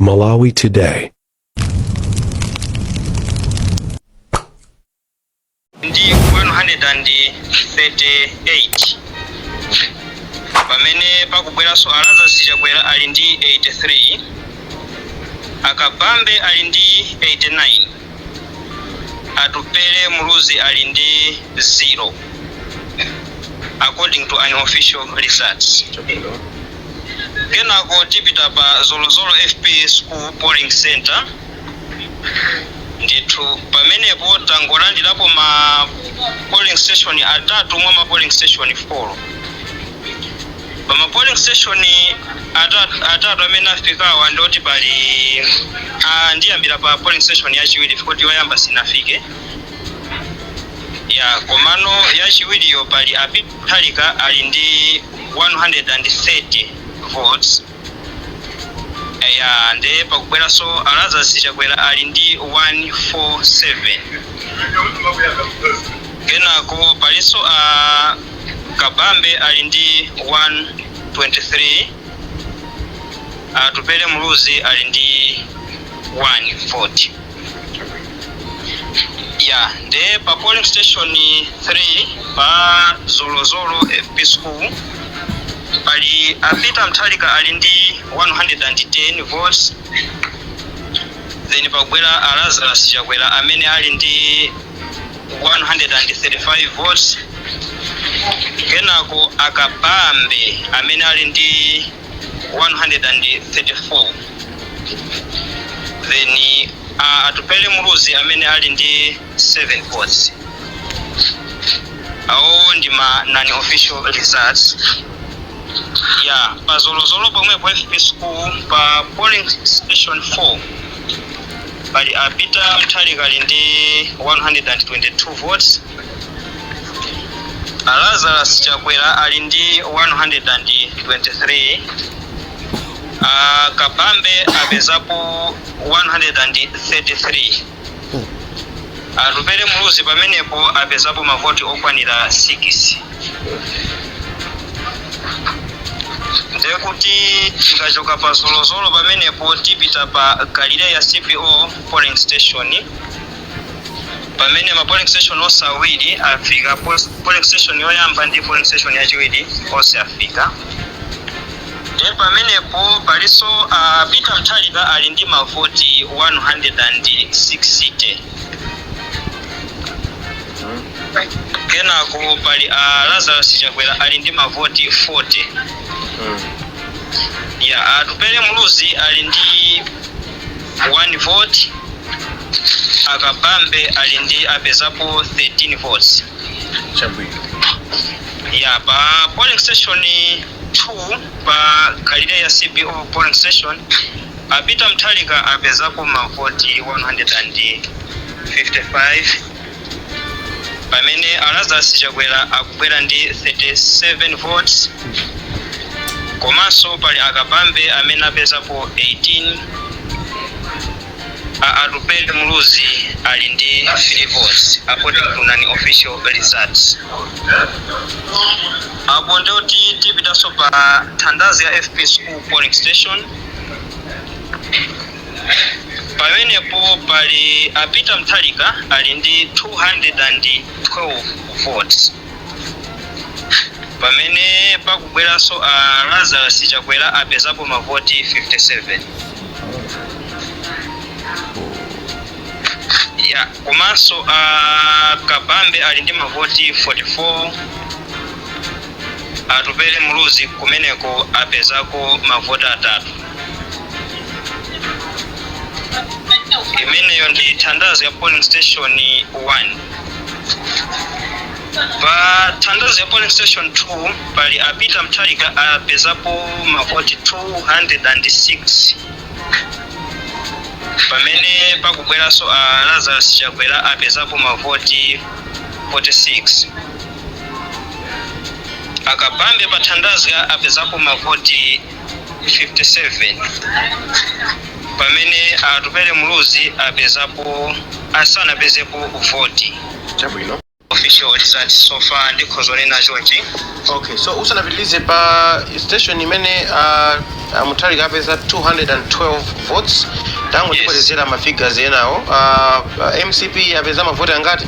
Malawi Today. Ndi 138 pamene pakubwera so alaza sichakwera ali ndi 83, akabambe ali ndi 89, atupele muluzi ali ndi 0 according to unofficial results. Kenako tipita pa Zolozolo FP School Polling Center ndithu pamenepo tangolandirapo ma polling station atatu mwa ma polling station 4. Pama polling station atatu amene afikawa ndoti pali ndiyambira pa polling station yachiwiri kuti yoyamba sinafike ya komano yachiwiriyo pali apithalika ali ndi 130 votes ya nde pakubwera so alaza sichakwera ali ndi 147. Kenako paliso kabambe ali ndi 123, atupele muluzi ali ndi 140. ya nde pa polling station 3 pa Zolozolo FP School pali apita mthalika ali ndi 110 votes. Then pakubwera alaza sichakwera amene ali ndi 135 votes. Kenako akabambe amene ali ndi 134. Then atupele muluzi amene ali ndi 7 votes. Awo ndi ma non-official results. ya pa Zolozolo pomwe pa FP School pa polling station 4 pali apita mthalika ali ndi 122 votes. Alaza sichakwera ali ndi 123. Kabambe apezapo 133. Atupele muluzi pamenepo apezapo mavoti okwanira 6. Ndekuti tikachoka pa Zolozolo pamenepo tipita pa Galileya CPO polling station pamene ma polling station onse awiri afika. Polling station yoyamba ndi polling station yachiwiri onse afika. Then pamenepo paliso apita mthalika ali ndi mavoti 160. Kenako pali Lazarus Chakwera ali ndi mavoti 40. ya atupele muluzi ali ndi 1 vote. Akabambe ali ndi apezapo 13 votes. ya pa polling station 2 pa Galileya CPO polling station apita mthalika apezapo mavoti 155 pamene Lazarus Chakwera akubwera ndi 37 votes. Komanso pali akabambe amene apezapo 18. Atupele muluzi ali ndi 3 votes according to non-official results. Apo ndoti tipitaso pa Thandazi ya FP School polling station pamenepo pali apita mthalika ali ndi 212 votes. Pamene pakubwera so Lazarus Chakwera apezapo mavoti 57. ya komanso kabambe ali ndi mavoti 44. Atupele muluzi kumeneko apezako mavoti 3. Imeneyo ndi Thandazi ya polling station 1. Pa Thandazi ya polling station 2 pali apita mthalika apezapo mavoti 206. Pamene pakubwera so Lazarus Chakwera apezapo mavoti 46. Akabambe pa Thandazi apezapo mavoti 57. Pamene atupele muluzi apezapo asana pezepo voti. official result so far ndikhozonena chonchi. Okay, so usanapitilize pa station imene Mutharika apeza 212 votes. Tangu ndipotezera mafigures enawo. MCP apeza mavoti angati?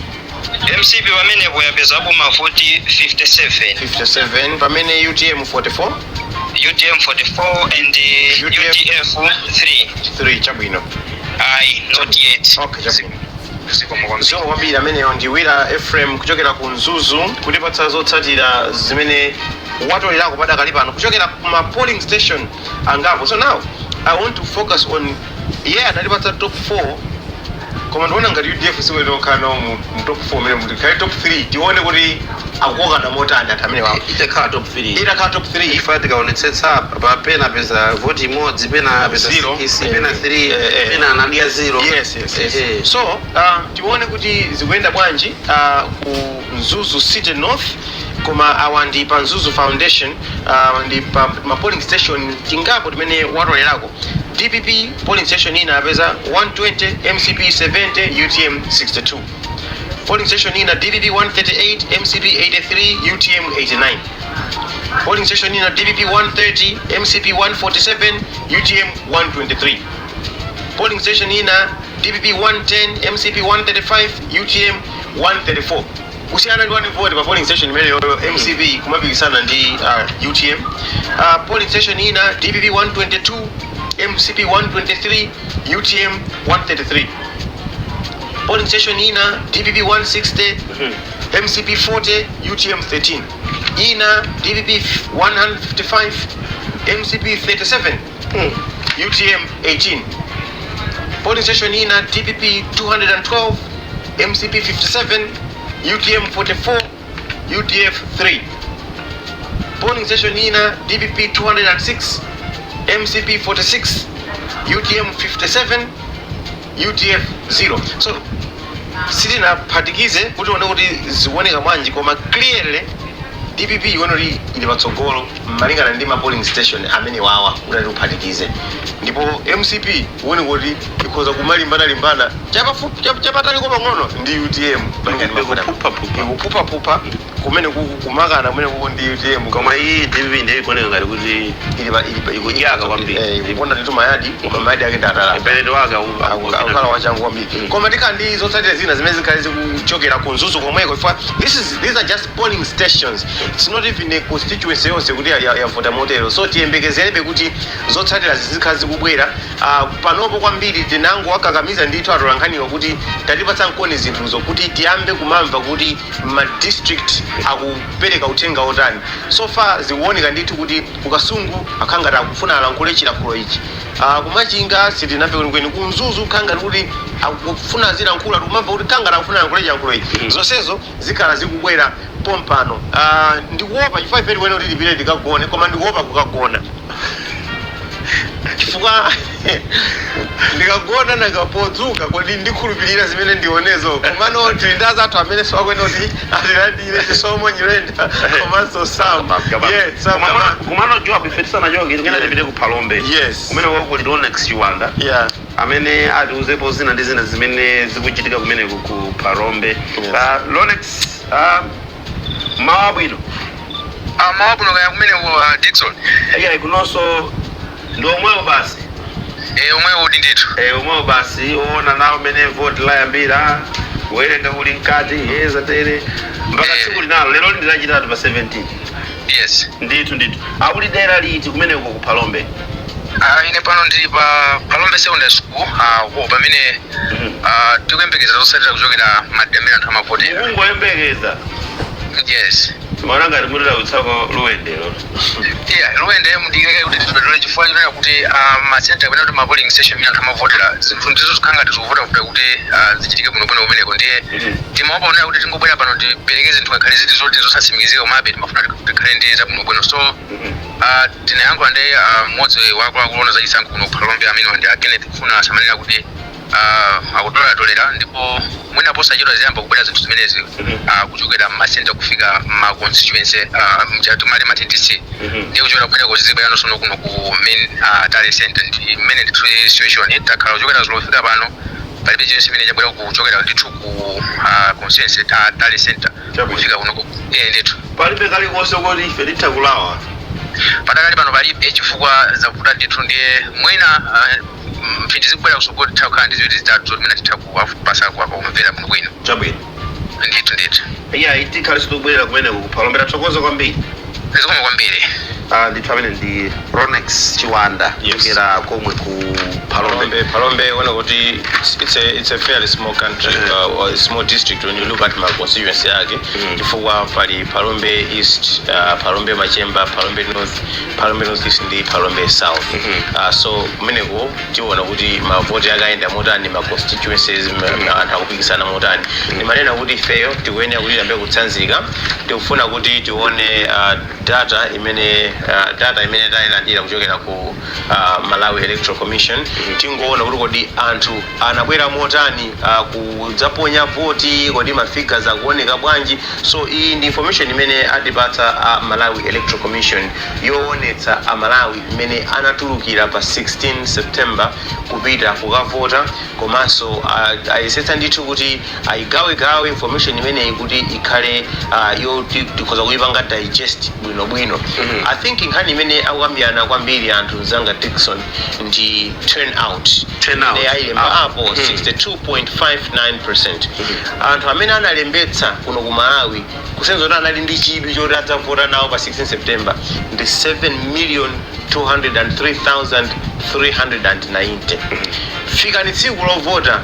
MCP pamenepo yapezapo mavoti 57. Pamene UTM 44. UTM 44 and UTF 3 chabwino. Not yet. Okay, chabwino. So wabira ameneyo ndiwira Ephraim kuchokera ku Nzuzu kutipatsa zotsatira zimene watolera pada kali pano kuchokera kuma polling station angapo. So now I want to focus on adalipatsa top 4 koma ndiona ngati UDF siwero kana mu top 4 mene muti kai top 3 tione kuti akukoka na motani atamene wapo itakhala top 3 ifa tikaonetsetsa papena peza voti imodzi pena peza 6 pena 3 pena anadia 0. Yes. So tione kuti zikuenda bwanji ku Nzuzu City North koma awandi pa Nzuzu Foundation ndi pa ma polling station tingapo timene watolerako. DPP polling station ina apeza 120, MCP 70, UTM 62. Polling station ina DPP 138, MCP 83, UTM 89. Polling station ina DPP 130, MCP 147, UTM 123. Polling station ina DPP 110, MCP 135, UTM 134. Usiyana ndi vote pa polling station imene MCP kumapikisana ndi UTM. Polling station ina DPP 122, MCP 123, UTM 133. Polling station ina DPP 160, MCP 40, UTM 13. Ina DPP 155, MCP 37, UTM 18. Polling station ina DPP 212, MCP 57, UTM 44, UTF 3. Polling station ina DPP 206, MCP 46, UTM 57, UTF 0. So sitina phatikize kuti one kuti zioneka mwanji koma clearly DPP iwonoli ili patsogolo malingana ndi ma polling station amene wawa kuti uphatikize. Ndipo MCP uone kuti ikhoza kumalimbana chapatali kwa pang'ono ndi UTM kupupha kumene kumakana kumene kuko ndi UTM koma iyi DPP ndiye ikuoneka ngati kuti ikudyaka kwambiri ikona nditu mayadi ake ndatala mpeleto wake akukhala wachangu kwambiri koma tikandi zotsatira zina zimene zikhale zikuchokera ku Nzuzu komweko ifwa these are just polling stations. It's not even a constituency yonse kuti yavota motero. So tiyembekezerebe kuti zotsatira zizikhala zikubwera panopo kwambiri tinango wakakamiza ndithu atolankhaniwa kuti tatipatsa nkoni zinthuzo kuti tiyambe kumamva kuti ma district akupereka uthenga otani. So far zikuoneka ndithu kuti kukasungu akhangati akufuna alankhule chilankhulo ichi. Kumachinga sitinamve kwenikweni ku Nzuzu khangati kuti akufuna zilankhulo tikumamva kuti khangati akufuna alankhule chilankhulo ichi. Zonsezo zikhala zikubwera pompano. Ndikuopa chifukwa ifeti wene kuti tipite tikagone koma ndikuopa kukagona chifukwa ndikagona nakapodzuka kodi ndikhulupirira zimene ndionezo komano tilindaza athu amene siwakwena kuti atilandire chisomo nyirenda komanso samba kumano job ifetisana jogi ngena tipite ku Palombe kumene wako ndi Lonex Chiwanda amene atiuzepo zina ndi zina zimene zikuchitika kumene ku Palombe. Lonex mawabwino kaya kumene Dickson kunonso ndo omwewo basi omwewo udi ndithu omwewo basi ona nawo mene vote layambira kuwerenga kuli mkati yeza tere mpaka tsiku linalo lero ndi lachitatu pa 17. Yes ndithu akuli dera liti kumene uko ku Palombe? Ine pano ndili pa Palombe Secondary School pamene tikuyembekeza zotsatira kuchokera mademera anthu amavoti ungoyembekeza. Yes maona ngati mutera kutsako luwendero luwende mudikeke kuti tibedole chifukwa chonena kuti masenta kumene kuti ma polling station amene anthu amavotera zinthu ndizo zikhanga tizikuvota kuti zichitike bwinobwino kumeneko ndiye timaopa onera kuti tingobwera pano tipereke zinthu ngakhale ziti zoti zosatsimikizika komabe timafuna tikhale ndi zabwinobwino. So tinayankhula ndi mmodzi wakulona za chisankho kuno ku Palombe amene ndi Kenneth Mfuna samanena kuti akutolera ndipo mwina posachedwa ziyamba kubwera zinthu zimenezi kuchokera masenta kufika ma constituency mchatu mali ma TTC ndiyo kuchokera kumeneko zizibwera sono kuno ku main tally center ndi mmene ndi situation takhala kuchokera zilofika pano palibe chino chimene chabwera kuchokera ndithu ku consensus tali center kufika kuno ndithu palibe kalikonse kuti ife titakulawa patakali pano palibe chifukwa zakuti ndithu ndiye mwina mphindi zikubwera kusogolo titakhala ndi ziwiri zitatu zoti mina titakupasa kwa kumvera muno bwino chabwino ndithu iya itikhale sikubwera kumene kupalombera thokoza kwambiri zikoma kwambiri ndithu amene ndi Ronex Chiwanda kugera komwe ku Palombe when it's a fairly small country or a small district when you look at my constituency yake chifukwa pali Palombe East, Palombe Machemba, Palombe North, Palombe North East ndi Palombe South. So meneko tiona kuti mavoti akaenda motani ma constituencies anthu akupikisana motani. Ndimanena kuti feyo tikuyenera kuti lambe kutsanzika tikufuna kuti tione data imene tayilandira kuchokera ku Malawi Electoral Commission tingoona kuti kodi anthu anabwera motani kudzaponya voti kodi mafigures akuoneka bwanji. So iyi ndi information imene atipatsa Malawi Electoral Commission yoonetsa Malawi imene anatulukira pa 16 September kupita kukavota komanso ayesetsa ndithu kuti ayigawe information imene kuti ikhale tikhoza kuyipanga digest bwinobwino. I think nkhani imene akukambirana kwambiri anthu mzanga Dickson ndi turnout ayilemba apo 62.59%. Anthu amene analembetsa kuno ku Malawi kusenza kuti anali ndi chidwi choti adzavota nawo pa 16 September ndi 7,203,390. Fika ni tsiku lovota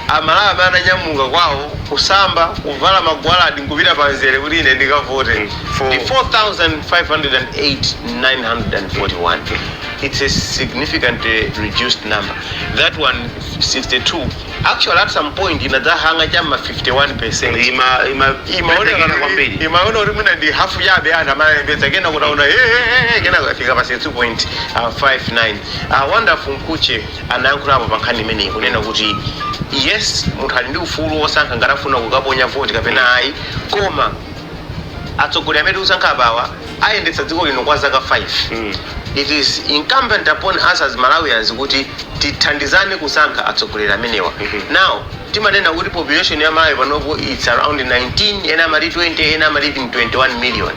Amalawi amene ananyamuka kwawo kusamba kuvala magwaladi nkupita panzere kuti ine ndikavote ndi 4,508,941. It's a significantly reduced number. That one 62 actually at some point inadzahanga chama 51%. Imaona kuti mwina ndi hafu yabe anthu amalembetsa kena kutaona kena kafika pa 2.59. Wonderful Nkuche anayankhulapo pa nkhani imeneyi kunena kuti yes munthu ali ndi ufulu wosankha ngati afuna kukaponya voti kapena ayi koma atsogoleri amene kusankha abawa ayendetsa dziko lino kwa zaka 5. It is incumbent upon us as Malawians kuti tithandizane kusankha atsogoleri amenewa. Now timanena kuti population ya Malawi panopo it's around 19, ena amati 20, ena amati 21 million.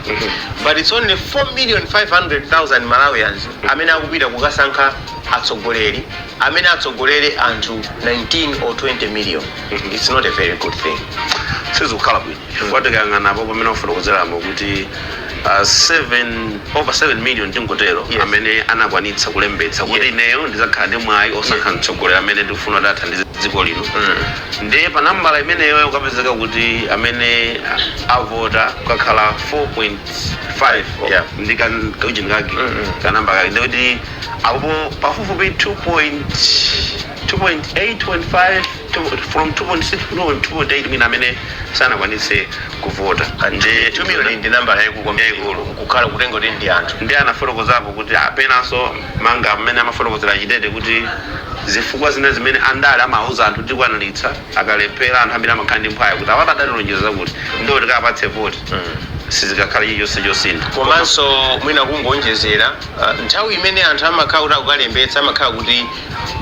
But it's only 4,500,000 Malawians amene akupita kukasankha atsogoleri amene atsogolere anthu 19 or 20 million. It's not a very good thing. Sizikukhala bwino chifukwa tikayang'ana apo pamene ofotokozeramo kuti over 7 million tingotero amene anakwanitsa kulembetsa kuti ineyo ndizakhala ndi mwayi osankha mtsogoleri amene ndikufuna kuti athandize dziko lino. Ndiye pa nambala imeneyo ukapezeka kuti amene avota kukakhala 4.5 ndikaujinikaki kanamba kake ndikuti apo pafupifupi 2.8.5 from 2.6 to 2.8 mina amene sanakwanitse kuvota. Ndi 2 million ndi nambala yaikulu kukhala kutenga kuti ndi anthu ndi anafotokozapo kuti apenanso manga amene amafotokozera chidede kuti zifukwa zimene andale amauza anthu kuti kwanalitsa akalephera anthu ambiri amakhala ndi mphaya kuti apatalonjeza kuti ndiwo tikapatse voti sizikakhala chiyonse. Komanso mwina kungonjezera nthawi imene anthu amakhala kuti akukalembetsa amakhala kuti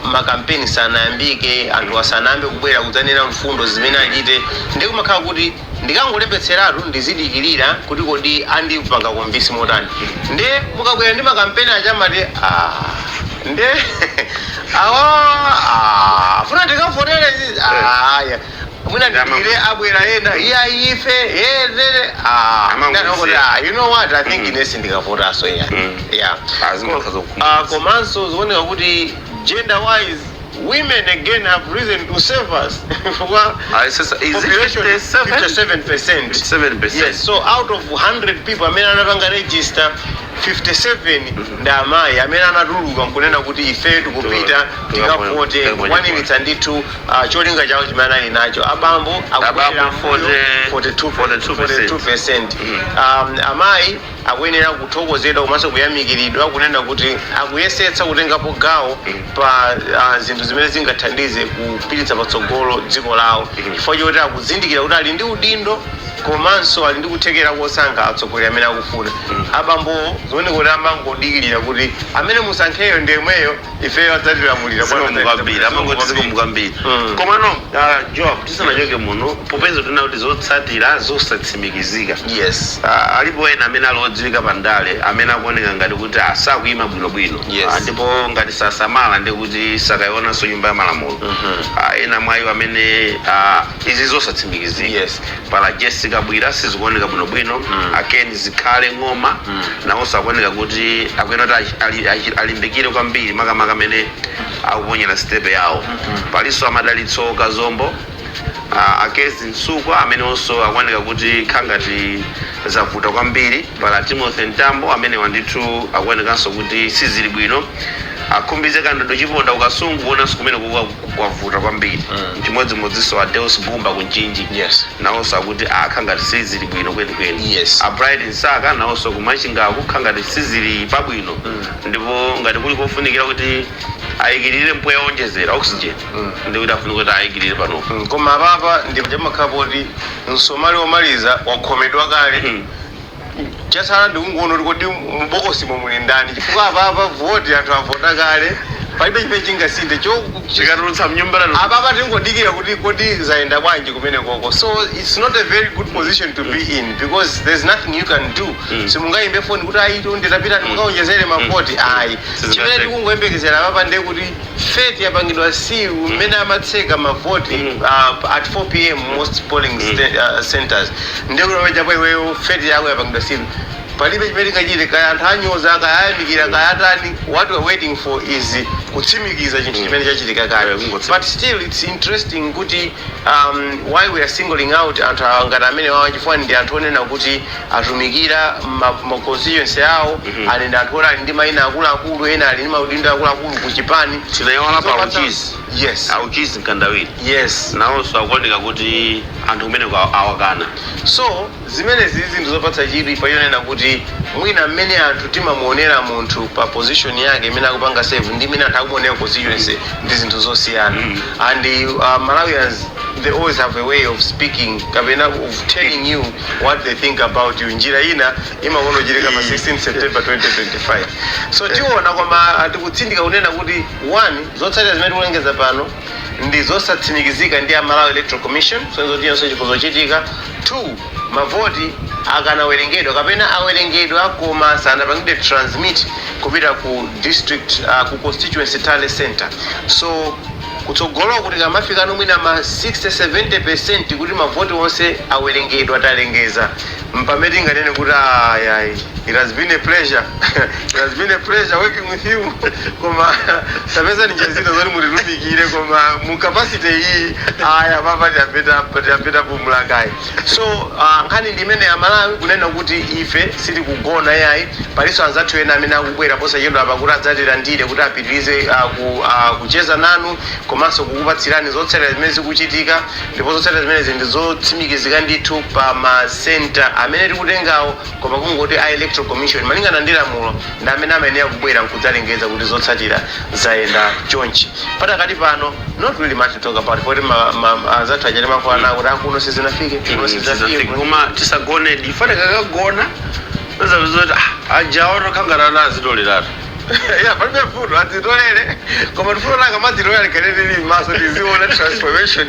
makampeni sanayambike anthu asanayambe kubwera kudzanena mfundo zimene achite ndi kumakhala kuti ndikangolembetseratu ndizidikirira kuti kodi andipanga konvinsi motani. Ndi mukabwera ndi makampeni achamati nde funa ndikavotere aya mwina ndikire abwera ena iya ife you know what I think inesi ndikavota so komanso zikuoneka kuti gender wise women again have reason to save us. Population 57%. Yes, so out of 100 people amene anapanga register 57 ndi amayi amene anatuluka nkunena kuti ife tikupita tikavote kwaniritsa ndithu cholinga chawo chimene ali nacho. Abambo akupitira 42%. Amayi akuyenera kuthokozedwa komanso kuyamikiridwa kunena kuti akuyesetsa kutengapo gawo pa zinthu zimene zingathandize kupititsa patsogolo dziko lawo chifukwa choti akuzindikira kuti ali ndi udindo komanso ali ndi kuthekera kosankha atsogoleri amene akufuna. Abambo zimene kuti amangodikirira kuti amene musankheyo ndi yemweyo ifeyo adzatilamulira mukambiri amangoti ziko mukambiri komano job tisanachoke muno popeza tuna kuti zotsatira zosatsimikizika yes alipo ena amene alodziwika pandale amene akuoneka ngati kuti asakuyima bwinobwino ndipo ngati sasamala ndi kuti sakayionanso nyumba ya malamulo ena mwayo amene izi zosatsimikizika yes pala Jessica Bwira sizikuoneka bwinobwino akeni zikhale ng'oma nawonso akuoneka kuti akuyena kuti alimbikire kwambiri makamaka amene akuponyera stepe yawo palinso amadalitso Kazombo akezi Nsukwa amene onso akuoneka kuti khangati zavuta kwambiri pala Timothy Ntambo amene wandithu akuonekanso kuti sizili bwino akhumbize Kandodo Chiponda ukasungu kuonanso kumene kwavuta kwambiri chimodzimodzinso Adeus Bumba kunchinji nawonso akuti akhangati sizili bwino kwenikweni Bright Nsaka nawonso kumachingaku khangati sizili pabwino ndipo ngati kuli kofunikira kuti ayikirire mpweya onjezera oxygen ndikuti afunika kuti ayikirire pano koma papa ndipo makhapoti Msomali omaliza wakhomedwa kale chasala ndikungoona kuti mubokosi momwe ndani chifukwa papa vote anthu avota kale palibe chimene chingasinthe chikatulutsa mnyumbala apapa tingodikira kuti kodi zayenda bwanji kumene koko so it's not a very good position to be in because there's nothing you can do simungayimbe phone kuti aito nditapita mukaonjezere mavoti ayi chimene tikungoyembekezera papa ndiye kuti fate yapangidwa siu mmene amatseka mavoti at 4 p.m. most polling centers ndiye kuti wajapo iweyo fate yako yapangidwa siu palibe chimene ngachite kaya anthu anyoza kayayamikira kayatani what we're waiting for is kutsimikiza chinthu chimene chachitika kale but still it's interesting kuti why we are singling out anthu ngati amene wachifuna ndi anthu onena kuti atumikira ma constituency yawo ali ndi anthu ali ndi mayina akuluakulu ena ali ndi maudindo akuluakulu ku chipani tinayiona pa uchizi auchizi Mkandawiri nawonso akuoneka kuti anthu kumene awakana so zimene zinthu zopatsa chidwi payonena kuti mwina mmene anthu timamuonera munthu pa position yake imene akupanga save ndi mmene anthu akuonera constituency ndi zinthu zosiyana and Malawians they always have a way of speaking kapena of telling you what they think about you njira ina imaona jirika pa 16 September 2025 so tiona kwamba tikutsindika kunena kuti one zotsatira zimene kulengeza pano ndi zosatsimikizika ndi Malawi Electoral Commission so izo ndiyo chikuzochitika two mavoti akanawerengedwa kapena awerengedwa koma sanapangidwe transmit kupita ku district ku constituency tally center so kutsogolo kuti kamafika nomwina ma 60-70% kuti mavoti onse awerengedwa atalengeza mpameti nganene kuti it has been a pleasure it has been a pleasure working with you koma tapeza ni chazito zoti mutilumikire koma mu capacity iyi papa tiapita pumulakai so nkhani ndimene Amalawi kunena kuti ife sili kugona yayi paliso anzathu ena amene akubwera posa chedwa apa kuti adzatilandire kuti apitirize kucheza nanu komanso kukupatsirani zotsatira zimene zikuchitika ndipo zotsatira zimene zindi zotsimikizika ndithu pa ma center amene tikutengawo koma kungoti a Electoral Commission malingana ndi lamulo ndi amene amayenera kubwera nkudzalengeza kuti zotsatira zayenda chonchi patakati pano not really much to talk about for azathu ajali makwana kuti akuno sizinafike koma tisagone difane kakagona nazavizoti ajaono kangarana azitolerato palibe fundo azitolere koma tifuna kamadzitolera likanene maso tiziona transformation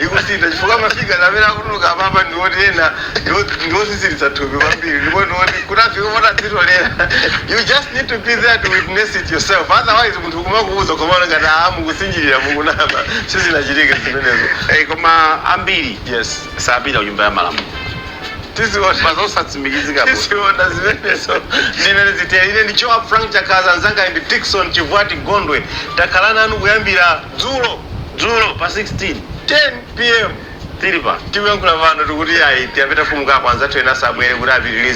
ikusintha chifukwa mafika amene akunuka apapa ndiwoti ena ndiwozizilitsa thupi kwambiri ndipo ndiwoti kuti afike poti azitolera you just need to be there to witness it yourself otherwise munthu kumakuuza koma ngati mukusinjirira mukunama sizinachitika zimenezo koma ambiri sapita kunyumba ya malamulo tisiona zimenezo ndimene zitera ndi Joa Frank Chakaza nzanga ndi Dickson Chivwati Gondwe takhala nanu kuyambira dzulo pa 10 p.m. tilipa tiyankhula pano tikuti tiyapita fumuka kwanza tena sabwere kuti apitirize